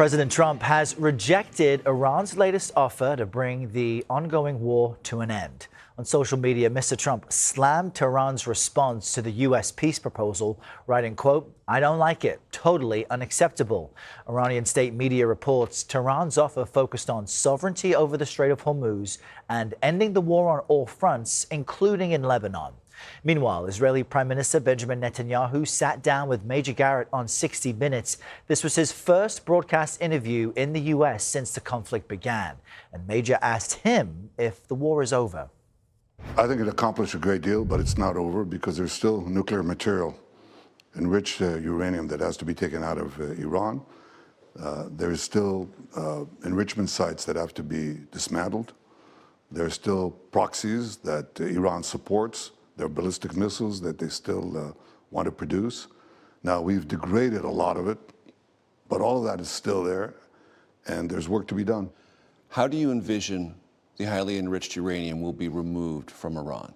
President Trump has rejected Iran's latest offer to bring the ongoing war to an end. On social media, Mr. Trump slammed Tehran's response to the U.S. peace proposal, writing, quote, "I don't like it. Totally unacceptable." Iranian state media reports Tehran's offer focused on sovereignty over the Strait of Hormuz and ending the war on all fronts, including in Lebanon. Meanwhile, Israeli Prime Minister Benjamin Netanyahu sat down with Major Garrett on 60 Minutes. This was his first broadcast interview in the U.S. since the conflict began. And Major asked him if the war is over. I think it accomplished a great deal, but it's not over because there's still nuclear material, enriched uranium that has to be taken out of Iran. There's still enrichment sites that have to be dismantled. There's still proxies that Iran supports. There are ballistic missiles that they still want to produce. Now, we've degraded a lot of it, but all of that is still there, and there's work to be done. How do you envision the highly enriched uranium will be removed from Iran?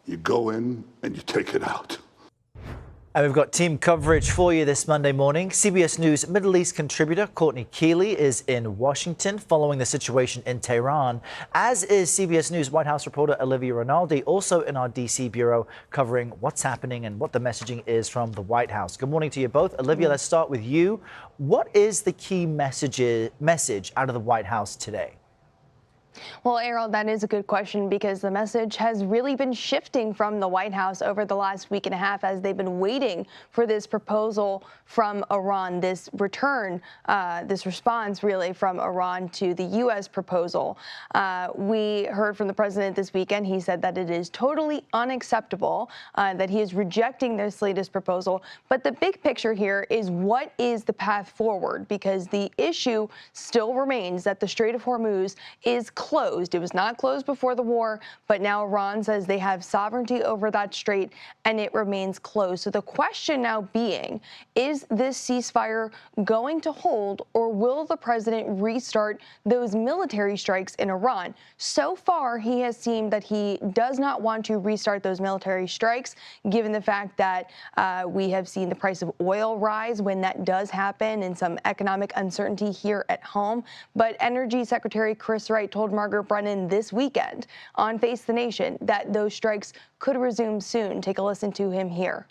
You go in and you take it out. And we've got team coverage for you this Monday morning. CBS News Middle East contributor Courtney Keeley is in Washington following the situation in Tehran, as is CBS News White House reporter Olivia Rinaldi, also in our D.C. bureau, covering what's happening and what the messaging is from the White House. Good morning to you both. Olivia, let's start with you. What is the key message out of the White House today? Well, Errol, that is a good question because the message has really been shifting from the White House over the last week and a half as they've been waiting for this proposal from Iran, this response really from Iran to the U.S. proposal. We heard from the president this weekend. He said that it is totally unacceptable, that he is rejecting this latest proposal. But the big picture here is what is the path forward, because the issue still remains that the Strait of Hormuz is closed. It was not closed before the war, but now Iran says they have sovereignty over that strait and it remains closed. So the question now being, is this ceasefire going to hold, or will the president restart those military strikes in Iran? So far, he has seemed that he does not want to restart those military strikes, given the fact that we have seen the price of oil rise when that does happen and some economic uncertainty here at home. But Energy Secretary Chris Wright told Margaret Brennan this weekend on Face the Nation that those strikes could resume soon. Take a listen to him here.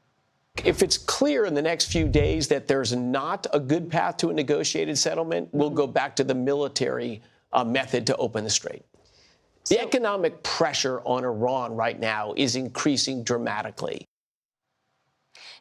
If it's clear in the next few days that there's not a good path to a negotiated settlement, we'll go back to the military method to open the strait. The economic pressure on Iran right now is increasing dramatically.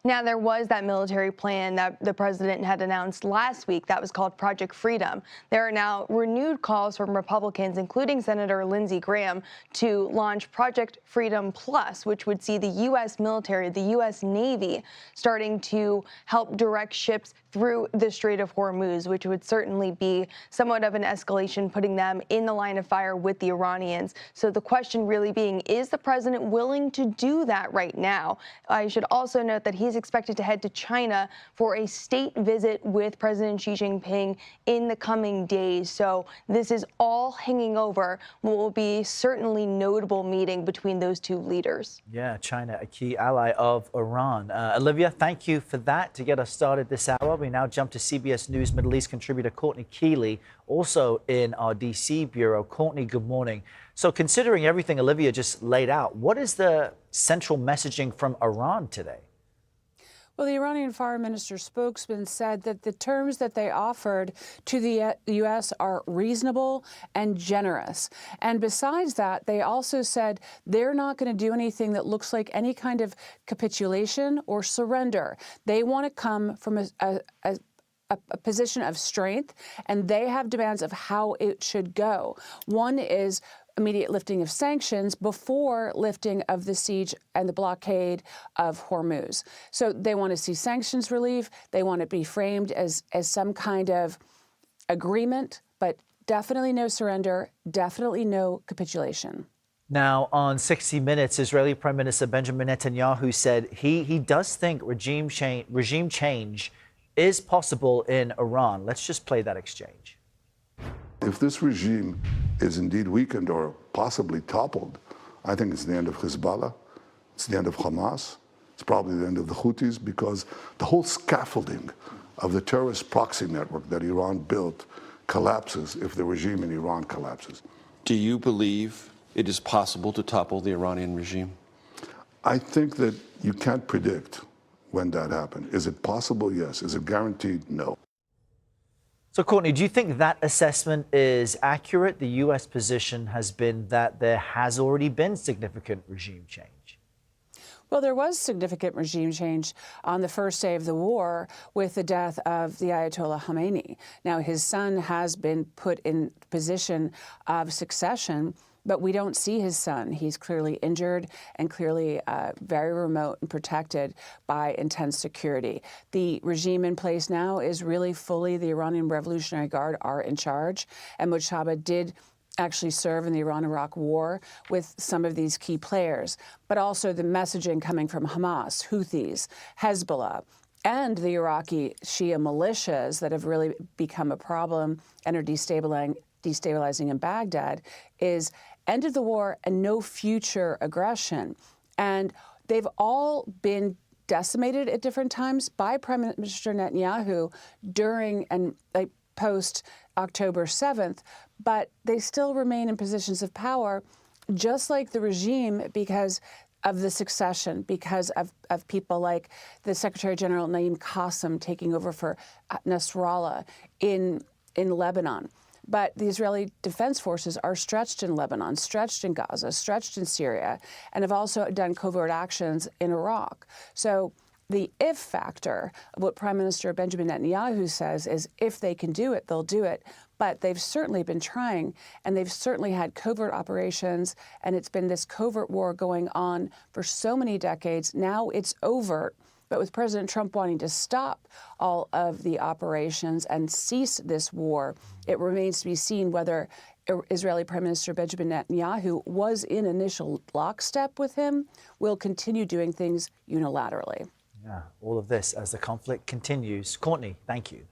Now, there was that military plan that the president had announced last week that was called Project Freedom. There are now renewed calls from Republicans, including Senator Lindsey Graham, to launch Project Freedom Plus, which would see the U.S. military, the U.S. Navy, starting to help direct ships through the Strait of Hormuz, which would certainly be somewhat of an escalation, putting them in the line of fire with the Iranians. So the question really being, is the president willing to do that right now? I should also note that he's expected to head to China for a state visit with President Xi Jinping in the coming days. So this is all hanging over what will be certainly notable meeting between those two leaders. Yeah, China, a key ally of Iran. Olivia, thank you for that. To get us started this hour, we now jump to CBS News Middle East contributor Courtney Keeley, also in our D.C. bureau. Courtney, good morning. So considering everything Olivia just laid out, what is the central messaging from Iran today? Well, the Iranian foreign minister's spokesman said that the terms that they offered to the U.S. are reasonable and generous. And besides that, they also said they're not going to do anything that looks like any kind of capitulation or surrender. They want to come from a position of strength, and they have demands of how it should go. One is immediate lifting of sanctions before lifting of the siege and the blockade of Hormuz. So they want to see sanctions relief. They want it to be framed as some kind of agreement, but definitely no surrender, definitely no capitulation. Now, on 60 Minutes, Israeli Prime Minister Benjamin Netanyahu said he does think regime change is possible in Iran. Let's just play that exchange. If this regime is indeed weakened or possibly toppled, I think it's the end of Hezbollah, it's the end of Hamas, it's probably the end of the Houthis, because the whole scaffolding of the terrorist proxy network that Iran built collapses if the regime in Iran collapses. Do you believe it is possible to topple the Iranian regime? I think that you can't predict when that happened. Is it possible? Yes. Is it guaranteed? No. So, Courtney, do you think that assessment is accurate? The U.S. position has been that there has already been significant regime change. Well, there was significant regime change on the first day of the war with the death of the Ayatollah Khomeini. Now, his son has been put in position of succession, but we don't see his son. He's clearly injured and clearly very remote and protected by intense security. The regime in place now is really fully the Iranian Revolutionary Guard are in charge, and Mojtaba did actually serve in the Iran-Iraq war with some of these key players, but also the messaging coming from Hamas, Houthis, Hezbollah, and the Iraqi Shia militias that have really become a problem and are destabilizing in Baghdad is end of the war and no future aggression. And they've all been decimated at different times by Prime Minister Netanyahu during and post October 7th, but they still remain in positions of power, just like the regime, because of the succession, because of people like the Secretary General Naim Qassem taking over for Nasrallah in Lebanon. But the Israeli Defense Forces are stretched in Lebanon, stretched in Gaza, stretched in Syria, and have also done covert actions in Iraq. So the if factor of what Prime Minister Benjamin Netanyahu says is if they can do it, they'll do it. But they've certainly been trying, and they've certainly had covert operations, and it's been this covert war going on for so many decades. Now it's overt. But with President Trump wanting to stop all of the operations and cease this war, it remains to be seen whether Israeli Prime Minister Benjamin Netanyahu was in initial lockstep with him, will continue doing things unilaterally. Yeah, all of this as the conflict continues. Courtney, thank you.